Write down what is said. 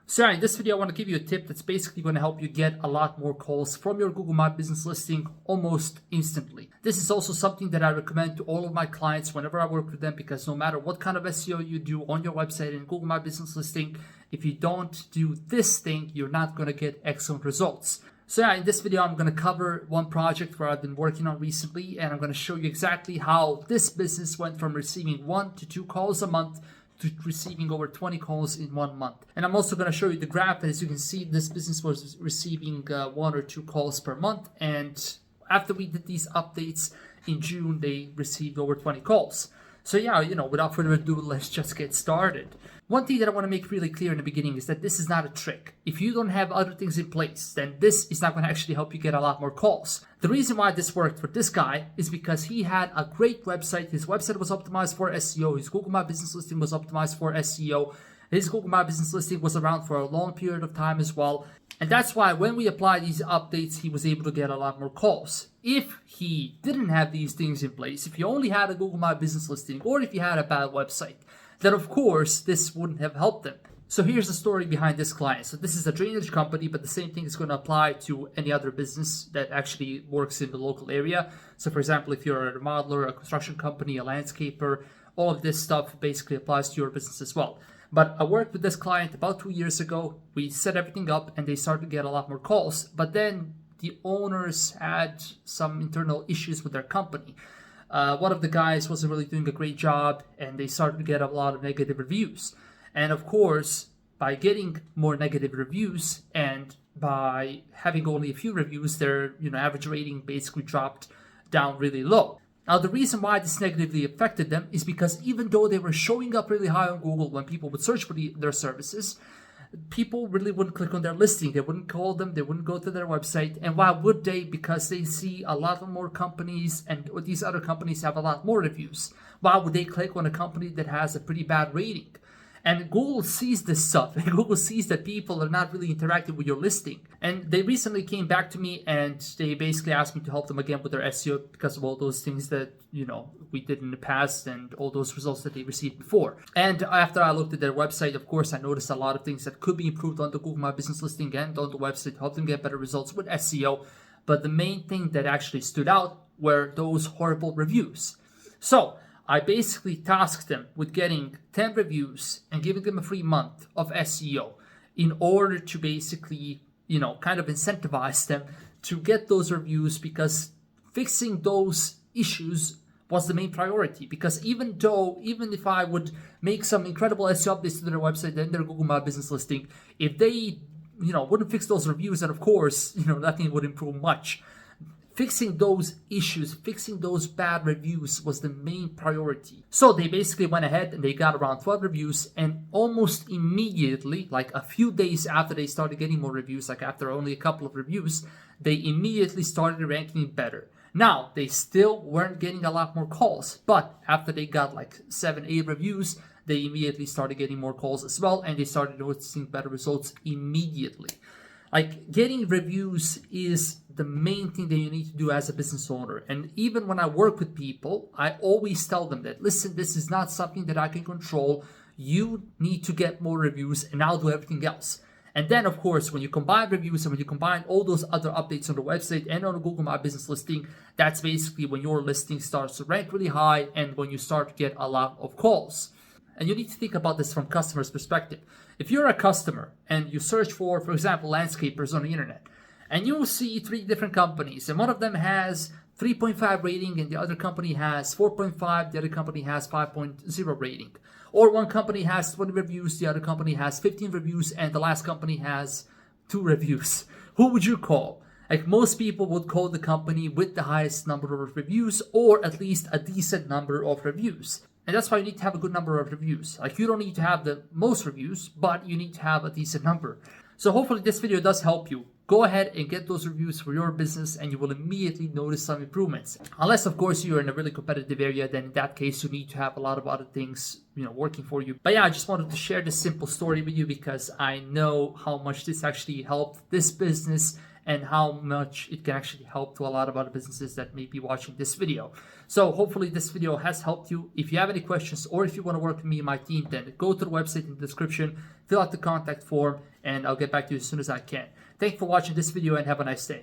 So yeah, in this video, I want to give you a tip that's basically going to help you get a lot more calls from your Google My Business listing almost instantly. This is also something that I recommend to all of my clients whenever I work with them, because no matter what kind of SEO you do on your website and Google My Business listing, if you don't do this thing, you're not going to get excellent results. So yeah, in this video, I'm going to cover one project where I've been working on recently, and I'm going to show you exactly how this business went from receiving 1 to 2 calls a month to receiving over 20 calls in 1 month. And I'm also going to show you the graph. As you can see, this business was receiving 1 or 2 calls per month. And after we did these updates in June, they received over 20 calls. So yeah, without further ado, let's just get started. One thing that I want to make really clear in the beginning is that this is not a trick. If you don't have other things in place, then this is not going to actually help you get a lot more calls. The reason why this worked for this guy is because he had a great website. His website was optimized for SEO. His Google My Business listing was optimized for SEO. His Google My Business listing was around for a long period of time as well. And that's why when we applied these updates, he was able to get a lot more calls. If he didn't have these things in place, if you only had a Google My Business listing, or if you had a bad website, then of course this wouldn't have helped them. So here's the story behind this client. So this is a drainage company, but the same thing is going to apply to any other business that actually works in the local area. So for example, if you're a remodeler, a construction company, a landscaper, all of this stuff basically applies to your business as well. But I worked with this client about 2 years ago. We set everything up and they started to get a lot more calls. But then the owners had some internal issues with their company. One of the guys wasn't really doing a great job, and they started to get a lot of negative reviews. And of course, by getting more negative reviews and by having only a few reviews, their average rating basically dropped down really low. Now, the reason why this negatively affected them is because even though they were showing up really high on Google when people would search for their services, people really wouldn't click on their listing. They wouldn't call them. They wouldn't go to their website. And why would they? Because they see a lot more companies, and these other companies have a lot more reviews. Why would they click on a company that has a pretty bad rating? And Google sees this stuff. And Google sees that people are not really interacting with your listing. And they recently came back to me and they basically asked me to help them again with their SEO because of all those things that, we did in the past and all those results that they received before. And after I looked at their website, of course, I noticed a lot of things that could be improved on the Google My Business listing and on the website to help them get better results with SEO. But the main thing that actually stood out were those horrible reviews. So I basically tasked them with getting 10 reviews and giving them a free month of SEO in order to basically, kind of incentivize them to get those reviews, because fixing those issues was the main priority. Because even if I would make some incredible SEO updates to their website and their Google My Business listing, if they, wouldn't fix those reviews, then of course, nothing would improve much. Fixing those issues, fixing those bad reviews was the main priority. So they basically went ahead and they got around 12 reviews, and almost immediately, like a few days after they started getting more reviews, like after only a couple of reviews, they immediately started ranking better. Now, they still weren't getting a lot more calls, but after they got like 7, 8 reviews, they immediately started getting more calls as well, and they started noticing better results immediately. Like, getting reviews is the main thing that you need to do as a business owner. And even when I work with people, I always tell them that, listen, this is not something that I can control. You need to get more reviews and I'll do everything else. And then, of course, when you combine reviews and when you combine all those other updates on the website and on the Google My Business listing, that's basically when your listing starts to rank really high and when you start to get a lot of calls. And you need to think about this from customer's perspective. If you're a customer and you search for example, landscapers on the internet, and you will see 3 different companies, and one of them has 3.5 rating and the other company has 4.5, the other company has 5.0 rating. Or one company has 20 reviews, the other company has 15 reviews, and the last company has 2 reviews. Who would you call? Like, most people would call the company with the highest number of reviews, or at least a decent number of reviews. And that's why you need to have a good number of reviews. Like, you don't need to have the most reviews, but you need to have a decent number. So hopefully this video does help you. Go ahead and get those reviews for your business and you will immediately notice some improvements. Unless, of course, you're in a really competitive area, then in that case, you need to have a lot of other things, working for you. But yeah, I just wanted to share this simple story with you because I know how much this actually helped this business and how much it can actually help to a lot of other businesses that may be watching this video. So hopefully this video has helped you. If you have any questions or if you want to work with me and my team, then go to the website in the description, fill out the contact form, and I'll get back to you as soon as I can. Thank you for watching this video and have a nice day.